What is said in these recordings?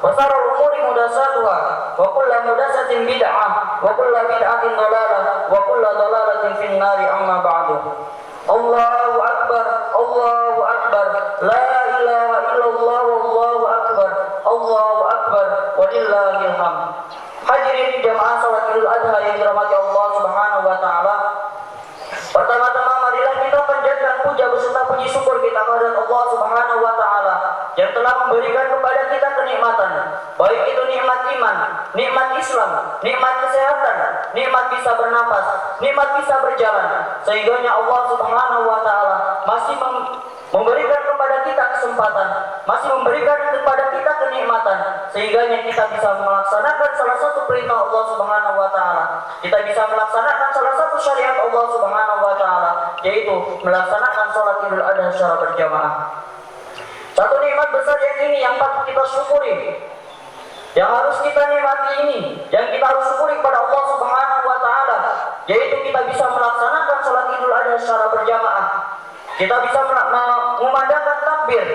وشر الأمور محدثاتها وكل محدثة بدعة وكل بدعة ضلالة وكل ضلالة في النار أما بعد الله أكبر الله أكبر لا إله إلا الله والله أكبر الله أكبر ولله الحمد. Hadirin jamaah salat Idul Adha yang dirahmati Allah Subhanahu wa taala. Pertama-tama marilah kita panjatkan puja beserta puji syukur kita kepada Allah Subhanahu wa taala yang telah memberikan kepada kita kenikmatan, baik itu nikmat iman, nikmat Islam, nikmat kesehatan, nikmat bisa bernapas, nikmat bisa berjalan. Sehingganya Allah Subhanahu wa taala masih memberikan kepada kita kesempatan, masih memberikan kepada kita kenikmatan, sehingganya kita bisa melaksanakan salah satu perintah Allah Subhanahu wa taala. Kita bisa melaksanakan salah satu syariat Allah Subhanahu wa taala, yaitu melaksanakan salat Idul Adha secara berjamaah. Satu nikmat besar yang ini yang patut kita syukuri, yang harus kita nikmati ini, yang kita harus syukuri kepada Allah Subhanahu wa taala, yaitu kita bisa melaksanakan salat Idul Adha secara berjamaah. Kita bisa memandangkan takbir,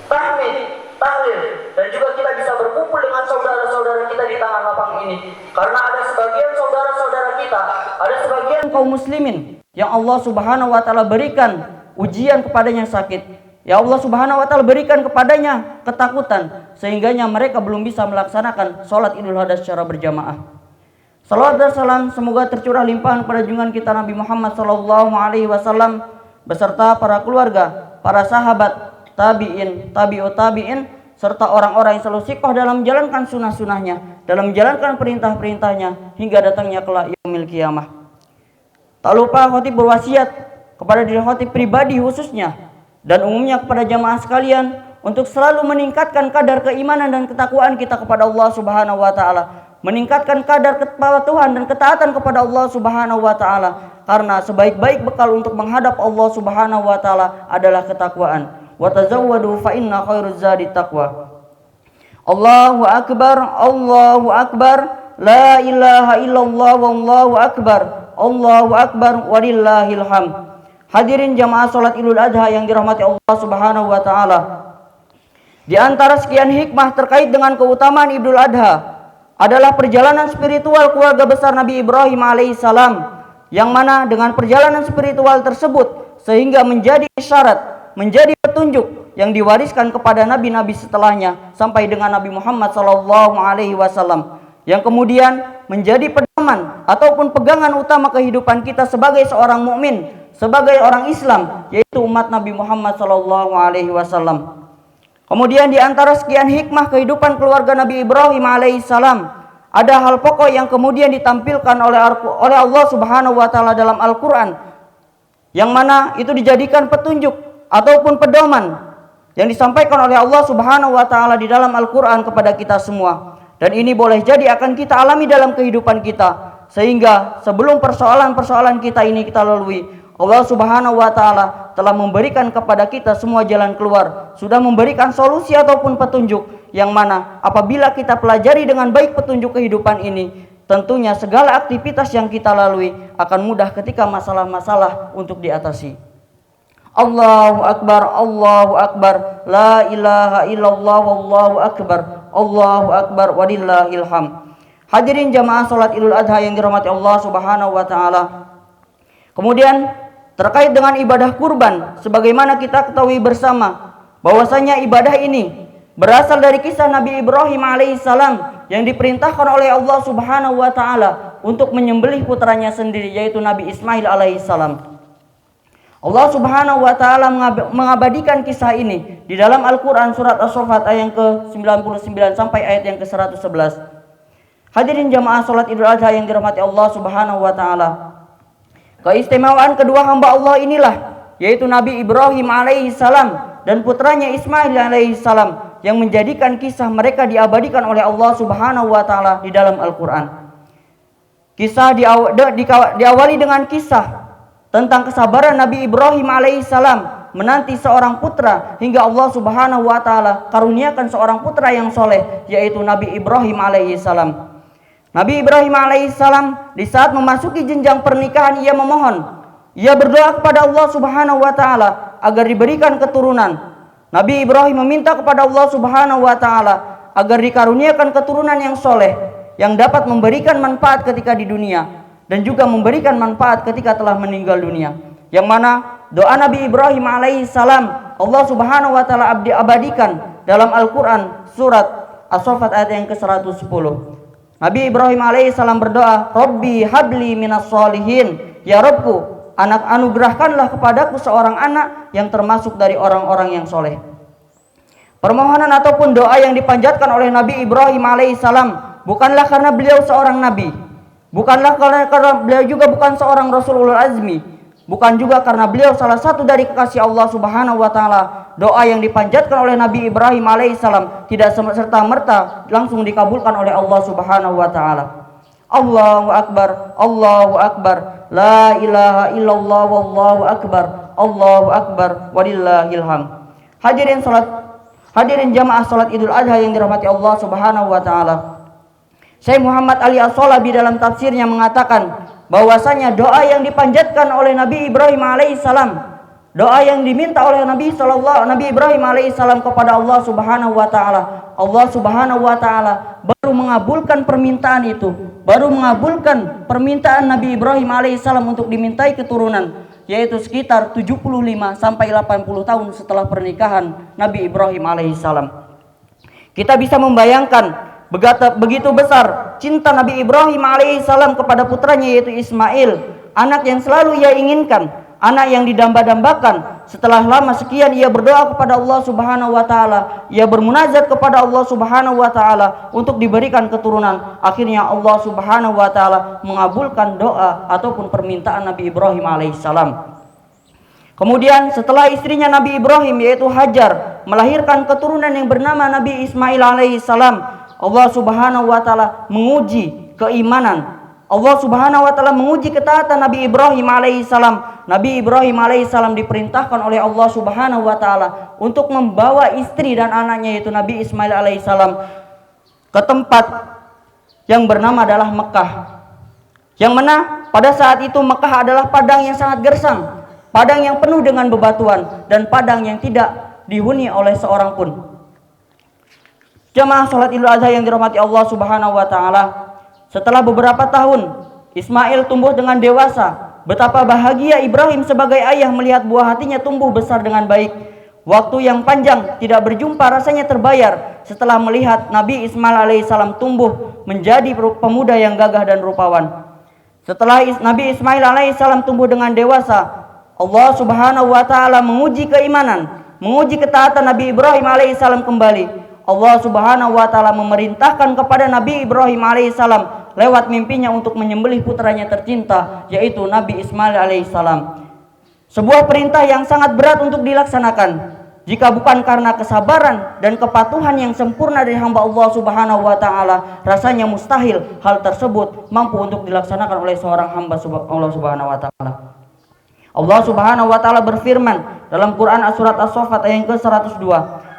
tahmid, tahlil, dan juga kita bisa berkumpul dengan saudara-saudara kita di tangan lapang ini. Karena ada sebagian saudara-saudara kita, ada sebagian kaum muslimin yang Allah Subhanahu wa taala berikan ujian kepadanya sakit. Ya Allah Subhanahu wa taala berikan kepadanya ketakutan, sehingganya mereka belum bisa melaksanakan salat Idul Adha secara berjamaah. Salawat dan salam semoga tercurah limpahan pada junjungan kita Nabi Muhammad sallallahu alaihi wasallam beserta para keluarga, para sahabat, tabi'in, tabi'ut tabi'in, serta orang-orang yang selalu sikoh dalam menjalankan sunnah-sunnahnya, dalam menjalankan perintah-perintahnya hingga datangnya kelak yaumil qiyamah. Tak lupa khotib berwasiat kepada diri khotib pribadi khususnya dan umumnya kepada jamaah sekalian untuk selalu meningkatkan kadar keimanan dan ketakwaan kita kepada Allah Subhanahu wa taala, meningkatkan kadar kepatuhan dan ketaatan kepada Allah Subhanahu wa taala, karena sebaik-baik bekal untuk menghadap Allah Subhanahu wa taala adalah ketakwaan. Wa tazawwadu fa inna khairuz zadi taqwa. Allahu akbar, Allahu akbar, la ilaha illallah wallahu akbar, Allahu akbar walillahil hamd. Hadirin jamaah salat Idul Adha yang dirahmati Allah Subhanahu wa taala. Di antara sekian hikmah terkait dengan keutamaan Idul Adha adalah perjalanan spiritual keluarga besar Nabi Ibrahim alaihissalam, yang mana dengan perjalanan spiritual tersebut sehingga menjadi isyarat, menjadi petunjuk yang diwariskan kepada nabi-nabi setelahnya sampai dengan Nabi Muhammad sallallahu alaihi wasallam, yang kemudian menjadi pedoman ataupun pegangan utama kehidupan kita sebagai seorang mukmin, sebagai orang Islam, yaitu umat Nabi Muhammad sallallahu alaihi wasallam. Kemudian di antara sekian hikmah kehidupan keluarga Nabi Ibrahim alaihissalam, ada hal pokok yang kemudian ditampilkan oleh Allah Subhanahu wa taala dalam Al-Qur'an, yang mana itu dijadikan petunjuk ataupun pedoman yang disampaikan oleh Allah Subhanahu wa taala di dalam Al-Qur'an kepada kita semua. Dan ini boleh jadi akan kita alami dalam kehidupan kita, sehingga sebelum persoalan-persoalan kita ini kita lalui, Allah Subhanahu wa taala telah memberikan kepada kita semua jalan keluar, sudah memberikan solusi ataupun petunjuk, yang mana apabila kita pelajari dengan baik petunjuk kehidupan ini, tentunya segala aktivitas yang kita lalui akan mudah ketika masalah-masalah untuk diatasi. Allahu akbar, Allahu akbar, la ilaha illallah wallahu akbar, Allahu akbar walillahil hamd. Hadirin jamaah salat Idul Adha yang dirahmati Allah Subhanahu wa taala. Kemudian terkait dengan ibadah kurban, sebagaimana kita ketahui bersama bahwasanya ibadah ini berasal dari kisah Nabi Ibrahim alaihissalam yang diperintahkan oleh Allah Subhanahu wa taala untuk menyembelih putranya sendiri, yaitu Nabi Ismail alaihissalam. Allah Subhanahu wa taala mengabadikan kisah ini di dalam Al-Qur'an surat As-Saffat ayat yang ke-99 sampai ayat yang ke-111. Hadirin jamaah salat Idul Adha yang dirahmati Allah Subhanahu wa taala. Keistimewaan kedua hamba Allah inilah, yaitu Nabi Ibrahim alaihissalam dan putranya Ismail alaihissalam, yang menjadikan kisah mereka diabadikan oleh Allah Subhanahu wa taala di dalam Al-Qur'an. Kisah diawali dengan kisah tentang kesabaran Nabi Ibrahim alaihissalam menanti seorang putra hingga Allah Subhanahu wa taala karuniakan seorang putra yang soleh, yaitu Nabi Ibrahim alaihissalam. Nabi Ibrahim alaihissalam di saat memasuki jenjang pernikahan, ia memohon, ia berdoa kepada Allah Subhanahu wa taala agar diberikan keturunan. Nabi Ibrahim meminta kepada Allah Subhanahu wa taala agar dikaruniakan keturunan yang soleh, yang dapat memberikan manfaat ketika di dunia dan juga memberikan manfaat ketika telah meninggal dunia. Yang mana doa Nabi Ibrahim alaihissalam Allah subhanahu wa ta'ala abadikan dalam Al-Quran surat As-Saffat ayat yang ke-110. Nabi Ibrahim alaihissalam berdoa, Rabbi habli minas solihin, ya Rabbku, anugerahkanlah kepadaku seorang anak yang termasuk dari orang-orang yang soleh. Permohonan ataupun doa yang dipanjatkan oleh Nabi Ibrahim alaihissalam bukanlah karena beliau seorang nabi, bukanlah karena beliau juga bukan seorang Rasul ulul azmi, bukan juga karena beliau salah satu dari kekasih Allah subhanahu wa ta'ala. Doa yang dipanjatkan oleh Nabi Ibrahim alaihissalam tidak serta-merta langsung dikabulkan oleh Allah subhanahu wa ta'ala. Allahu Akbar, Allahu Akbar, la ilaha illallah, wallahu akbar, Allahu Akbar, walillahil hamd. Hadirin jamaah salat Idul Adha yang dirahmati Allah subhanahu wa ta'ala. Syekh Muhammad Ali As-Shalabi dalam tafsirnya mengatakan bahwasanya doa yang dipanjatkan oleh Nabi Ibrahim alaihissalam, doa yang diminta oleh Nabi Ibrahim alaihissalam kepada Allah subhanahu wa ta'ala, Allah subhanahu wa ta'ala baru mengabulkan permintaan itu, baru mengabulkan permintaan Nabi Ibrahim alaihissalam untuk dimintai keturunan, yaitu sekitar 75 sampai 80 tahun setelah pernikahan Nabi Ibrahim alaihissalam. Kita bisa membayangkan begitu besar cinta Nabi Ibrahim alaihissalam kepada putranya yaitu Ismail, anak yang selalu ia inginkan, anak yang didamba-dambakan. Setelah lama sekian ia berdoa kepada Allah subhanahu wa ta'ala, ia bermunajat kepada Allah subhanahu wa ta'ala untuk diberikan keturunan. Akhirnya Allah subhanahu wa ta'ala mengabulkan doa ataupun permintaan Nabi Ibrahim alaihissalam. Kemudian setelah istrinya Nabi Ibrahim yaitu Hajar melahirkan keturunan yang bernama Nabi Ismail alaihissalam, Allah subhanahu wa ta'ala menguji keimanan, Allah subhanahu wa ta'ala menguji ketaatan Nabi Ibrahim alaihissalam. Nabi Ibrahim alaihissalam diperintahkan oleh Allah subhanahu wa ta'ala untuk membawa istri dan anaknya yaitu Nabi Ismail alaihissalam ke tempat yang bernama adalah Mekah. Yang mana pada saat itu Mekah adalah padang yang sangat gersang, padang yang penuh dengan bebatuan, dan padang yang tidak dihuni oleh seorang pun. Jamaah salat Idul Adha yang dirahmati Allah subhanahu wa ta'ala, setelah beberapa tahun Ismail tumbuh dengan dewasa. Betapa bahagia Ibrahim sebagai ayah melihat buah hatinya tumbuh besar dengan baik. Waktu yang panjang tidak berjumpa rasanya terbayar setelah melihat Nabi Ismail alaihissalam tumbuh menjadi pemuda yang gagah dan rupawan. Setelah Nabi Ismail alaihissalam tumbuh dengan dewasa, Allah subhanahu wa ta'ala menguji keimanan, menguji ketaatan Nabi Ibrahim alaihissalam kembali. Allah subhanahu wa ta'ala memerintahkan kepada Nabi Ibrahim alaihissalam lewat mimpinya untuk menyembelih putranya tercinta yaitu Nabi Ismail alaihissalam. Sebuah perintah yang sangat berat untuk dilaksanakan. Jika bukan karena kesabaran dan kepatuhan yang sempurna dari hamba Allah subhanahu wa ta'ala, rasanya mustahil hal tersebut mampu untuk dilaksanakan oleh seorang hamba Allah subhanahu wa ta'ala. Allah subhanahu wa ta'ala berfirman dalam Quran surat As-Saffat ayat ke-102,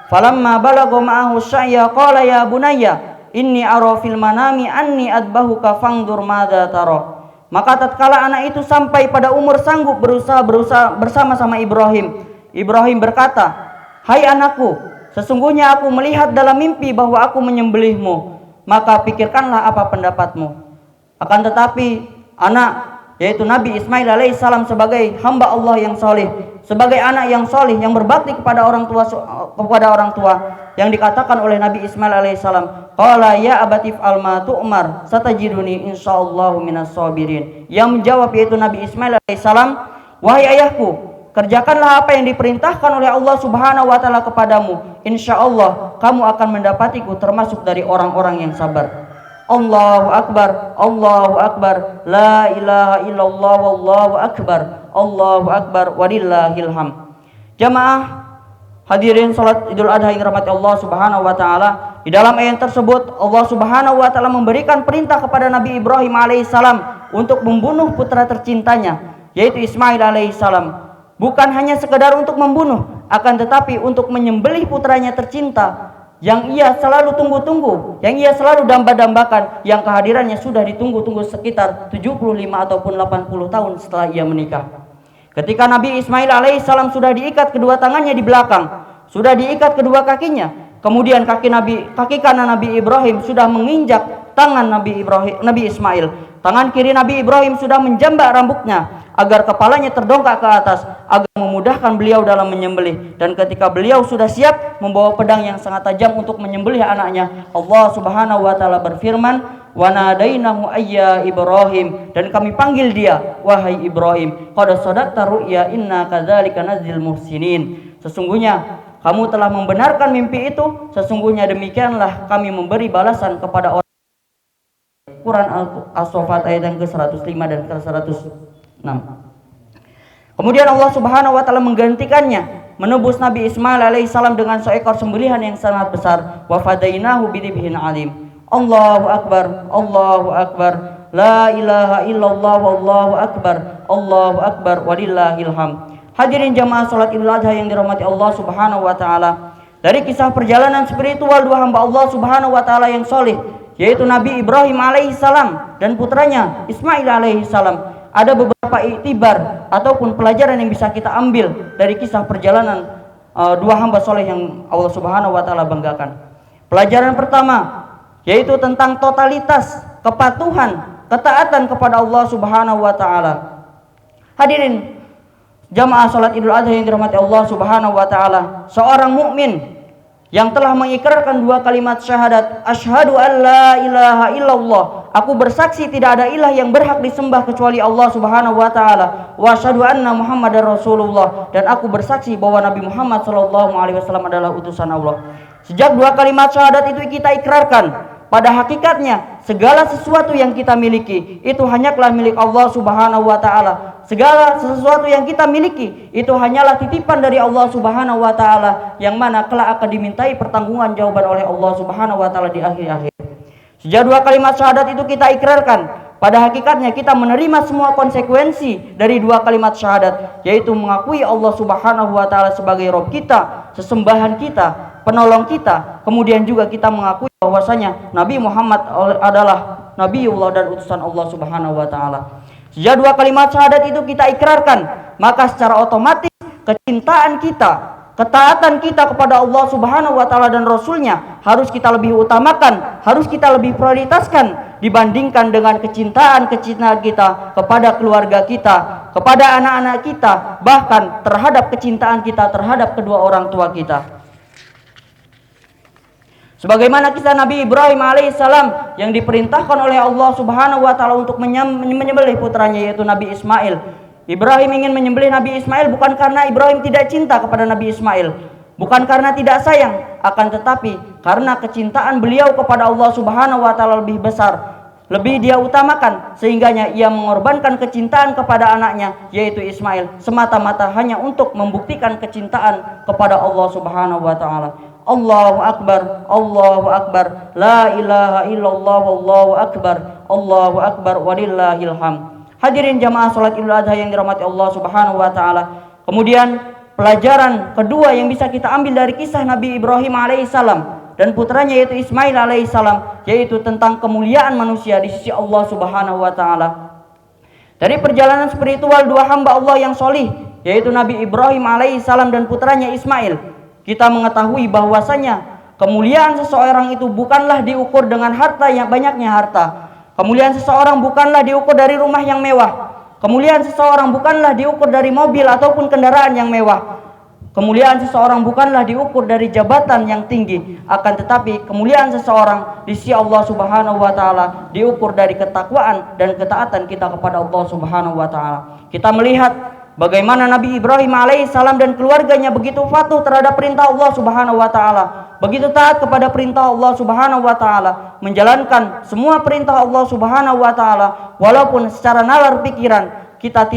falamma balagha ma'ahu sya'ya qala ya bunayya inni ara fil manami anni adbahuka fangdur madza tara. Maka tatkala anak itu sampai pada umur sanggup berusaha bersama-sama Ibrahim, Ibrahim berkata, hai anakku, sesungguhnya aku melihat dalam mimpi bahwa aku menyembelihmu, maka pikirkanlah apa pendapatmu. Akan tetapi anak yaitu Nabi Ismail alaihissalam sebagai hamba Allah yang soleh, sebagai anak yang soleh yang berbakti kepada orang tua, yang dikatakan oleh Nabi Ismail alaihissalam, qala ya abatif alma tu'mar satajiduni insyaallahu minas sabirin. Yang menjawab yaitu Nabi Ismail alaihissalam, wahai ayahku, kerjakanlah apa yang diperintahkan oleh Allah subhanahu wa ta'ala kepadamu, insyaallah kamu akan mendapatiku termasuk dari orang-orang yang sabar. Allahu Akbar, Allahu Akbar, la ilaha illallah, wallahu akbar, Allahu Akbar, walillahil hamd. Jamaah hadirin salat Idul Adha yang dirahmati Allah subhanahu wa ta'ala, di dalam ayat tersebut Allah subhanahu wa ta'ala memberikan perintah kepada Nabi Ibrahim alaihissalam untuk membunuh putra tercintanya yaitu Ismail alaihissalam. Bukan hanya sekedar untuk membunuh, akan tetapi untuk menyembelih putranya tercinta yang ia selalu tunggu-tunggu, yang ia selalu damba-dambakan, yang kehadirannya sudah ditunggu-tunggu sekitar 75 ataupun 80 tahun setelah ia menikah. Ketika Nabi Ismail alaihissalam sudah diikat kedua tangannya di belakang, sudah diikat kedua kakinya, Kemudian kaki kanan Nabi Ibrahim sudah menginjak tangan Nabi Ismail. Tangan kiri Nabi Ibrahim sudah menjambak rambutnya agar kepalanya terdongkak ke atas agar memudahkan beliau dalam menyembelih. Dan ketika beliau sudah siap membawa pedang yang sangat tajam untuk menyembelih anaknya, Allah Subhanahu wa taala berfirman, "Wa nadainahu ayya Ibrahim," dan kami panggil dia, wahai Ibrahim, qad sadaqta ru'ya inna kadzalika nadzil muhsinin. Sesungguhnya kamu telah membenarkan mimpi itu, sesungguhnya demikianlah kami memberi balasan kepada orang. Quran As-Saffat ayat yang ke-105 dan ke-106. Kemudian Allah Subhanahu wa taala menggantikannya, menebus Nabi Ismail alaihissalam dengan seekor sembelihan yang sangat besar. Wa fadainahu bidibhin alim. Allahu akbar, Allahu akbar, la ilaha illallah, wallahu akbar, Allahu akbar, walillahil hamd. Hadirin jamaah salat Idul Adha yang dirahmati Allah Subhanahu wa taala. Dari kisah perjalanan spiritual dua hamba Allah Subhanahu wa taala yang soleh, yaitu Nabi Ibrahim alaihissalam dan putranya Ismail alaihissalam, ada beberapa iktibar ataupun pelajaran yang bisa kita ambil dari kisah perjalanan dua hamba soleh yang Allah Subhanahu wa taala banggakan. Pelajaran pertama yaitu tentang totalitas kepatuhan, ketaatan kepada Allah Subhanahu wa taala. Hadirin jamaah salat Idul Adha yang dirahmati Allah Subhanahu wa taala, seorang mukmin yang telah mengikrarkan dua kalimat syahadat, asyhadu an la ilaha illallah, aku bersaksi tidak ada ilah yang berhak disembah kecuali Allah Subhanahu wa taala, wa asyhadu anna Muhammadar Rasulullah, dan aku bersaksi bahwa Nabi Muhammad sallallahu alaihi wasallam adalah utusan Allah. Sejak dua kalimat syahadat itu kita ikrarkan, pada hakikatnya segala sesuatu yang kita miliki itu hanyalah milik Allah Subhanahu wa taala. Segala sesuatu yang kita miliki itu hanyalah titipan dari Allah Subhanahu wa taala, yang mana kelak akan dimintai pertanggungan jawaban oleh Allah Subhanahu wa taala di akhir-akhir. Sejak dua kalimat syahadat itu kita ikrarkan, pada hakikatnya kita menerima semua konsekuensi dari dua kalimat syahadat, yaitu mengakui Allah Subhanahu wa taala sebagai Rabb kita, sesembahan kita, penolong kita. Kemudian juga kita mengakui bahwasanya Nabi Muhammad adalah Nabiullah dan utusan Allah Subhanahu wa taala. Sejak dua kalimat syahadat itu kita ikrarkan, maka secara otomatis kecintaan kita, ketaatan kita kepada Allah Subhanahu wa taala dan Rasulnya harus kita lebih utamakan, harus kita lebih prioritaskan dibandingkan dengan kecintaan kita kepada keluarga kita, kepada anak-anak kita, bahkan terhadap kecintaan kita terhadap kedua orang tua kita. Sebagaimana kisah Nabi Ibrahim alaihissalam yang diperintahkan oleh Allah Subhanahu wa taala untuk menyembelih putranya yaitu Nabi Ismail. Ibrahim ingin menyembelih Nabi Ismail bukan karena Ibrahim tidak cinta kepada Nabi Ismail, bukan karena tidak sayang, akan tetapi karena kecintaan beliau kepada Allah Subhanahu wa taala lebih besar, lebih dia utamakan, sehingganya ia mengorbankan kecintaan kepada anaknya yaitu Ismail semata-mata hanya untuk membuktikan kecintaan kepada Allah Subhanahu wa taala. Allahu akbar, Allahu akbar, la ilaha illallah, wallahu akbar, Allahu akbar, walillahil hamd. Hadirin jamaah salat Idul Adha yang dirahmati Allah Subhanahu wa taala. Kemudian pelajaran kedua yang bisa kita ambil dari kisah Nabi Ibrahim alaihissalam dan putranya yaitu Ismail alaihissalam, yaitu tentang kemuliaan manusia di sisi Allah Subhanahu wa taala. Dari perjalanan spiritual dua hamba Allah yang solih yaitu Nabi Ibrahim alaihissalam dan putranya Ismail, kita mengetahui bahwasanya kemuliaan seseorang itu bukanlah diukur dengan harta yang banyaknya harta. Kemuliaan seseorang bukanlah diukur dari rumah yang mewah. Kemuliaan seseorang bukanlah diukur dari mobil ataupun kendaraan yang mewah. Kemuliaan seseorang bukanlah diukur dari jabatan yang tinggi, akan tetapi kemuliaan seseorang di sisi Allah Subhanahu wa taala diukur dari ketakwaan dan ketaatan kita kepada Allah Subhanahu wa taala. Kita melihat bagaimana Nabi Ibrahim alaihissalam dan keluarganya begitu patuh terhadap perintah Allah Subhanahu wa taala, begitu taat kepada perintah Allah Subhanahu wa taala, menjalankan semua perintah Allah Subhanahu wa taala walaupun secara nalar pikiran kita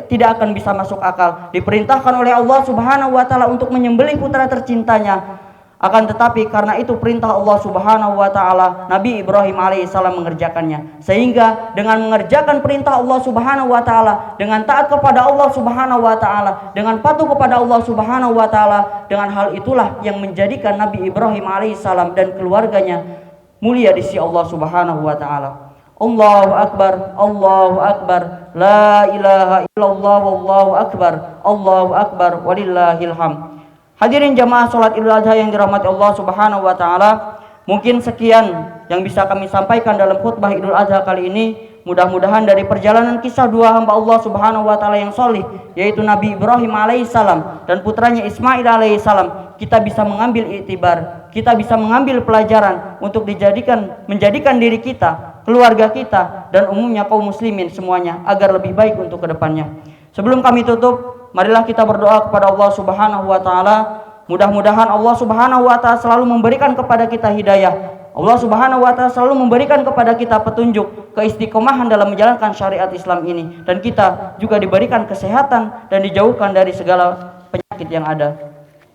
tidak akan bisa masuk akal. Diperintahkan oleh Allah Subhanahu wa taala untuk menyembelih putra tercintanya, akan tetapi karena itu perintah Allah Subhanahu wa taala, Nabi Ibrahim alaihissalam mengerjakannya. Sehingga dengan mengerjakan perintah Allah Subhanahu wa taala, dengan taat kepada Allah Subhanahu wa taala, dengan patuh kepada Allah Subhanahu wa taala, dengan hal itulah yang menjadikan Nabi Ibrahim alaihissalam dan keluarganya mulia di sisi Allah Subhanahu wa taala. Allahu akbar, Allahu akbar, la ilaha illallah, wallahu akbar, Allahu akbar, walillahil hamd. Hadirin jamaah salat Idul Adha yang dirahmati Allah Subhanahu wa taala, mungkin sekian yang bisa kami sampaikan dalam khutbah Idul Adha kali ini. Mudah-mudahan dari perjalanan kisah dua hamba Allah Subhanahu wa taala yang solih, yaitu Nabi Ibrahim alaihissalam dan putranya Ismail alaihissalam, kita bisa mengambil iktibar, kita bisa mengambil pelajaran untuk menjadikan diri kita, keluarga kita, dan umumnya kaum muslimin semuanya agar lebih baik untuk kedepannya. Sebelum kami tutup, marilah kita berdoa kepada Allah Subhanahu wa taala. Mudah-mudahan Allah Subhanahu wa taala selalu memberikan kepada kita hidayah. Allah Subhanahu wa taala selalu memberikan kepada kita petunjuk, keistiqomahan dalam menjalankan syariat Islam ini, dan kita juga diberikan kesehatan dan dijauhkan dari segala penyakit yang ada.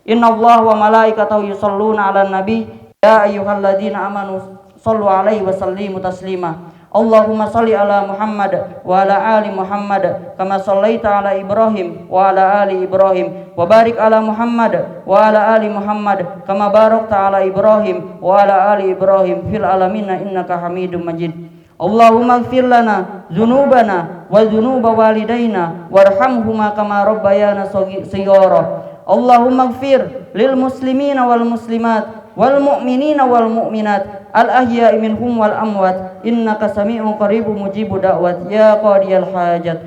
Innallaha wa malaikatahu yusholluna 'alan nabi ya ayyuhalladzina amanu shallu 'alaihi wa sallimu taslima. Allahumma shalli ala Muhammad wa ala ali Muhammad kama shallaita ala Ibrahim wa ala ali Ibrahim wa barik ala Muhammad wa ala ali Muhammad kama barakta ala Ibrahim wa ala ali Ibrahim fil alamin innaka Hamidum Majid. Allahumma ighfir lana dzunubana wa dzunuba walidaina warhamhuma kama rabbayana shighara. Allahumma ighfir lil muslimina wal muslimat wal mu'minina wal mu'minat al ahya'i minhum wal amwat innaka sami'un qaribun mujibud da'wat ya qadiyal hajat.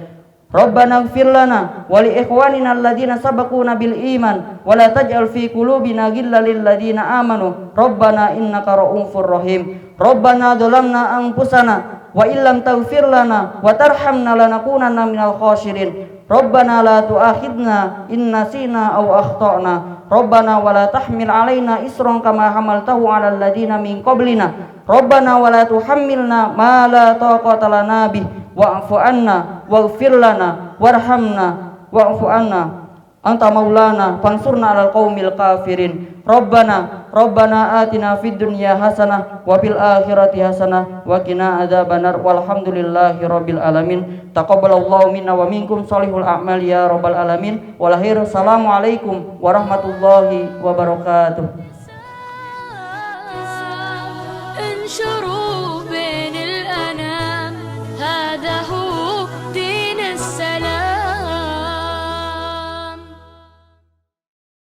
Rabbana ighfir lana wa li ikhwanina alladhina sabaquna bil iman wa la taj'al fi qulubina ghillan lil ladzina amanu rabbana innaka ra'ufur rahim. Rabbana dhalamna anfusana wa illam taghfir lana wa tarhamna lanakunanna minal khasirin. Rabbana la tu'akhidna in nasina aw akhtana. Rabbana wa la tahmil alaina isran kama hamaltahu 'alal ladzina min qablina. Rabbana wa la tuhammilna ma la taqata lana bih wa'fu 'anna waghfir lana warhamna wa'fu 'anna anta maulana fansurna 'alal qaumil kafirin. Rabbana atina fid dunya hasanah wa fil akhirati hasanah wa qina adzabannar walhamdulillahi rabbil alamin. Taqabbalallahu minna wa minkum shalihul a'mal ya rabbal alamin. Walahir assalamualaikum warahmatullahi wabarakatuh.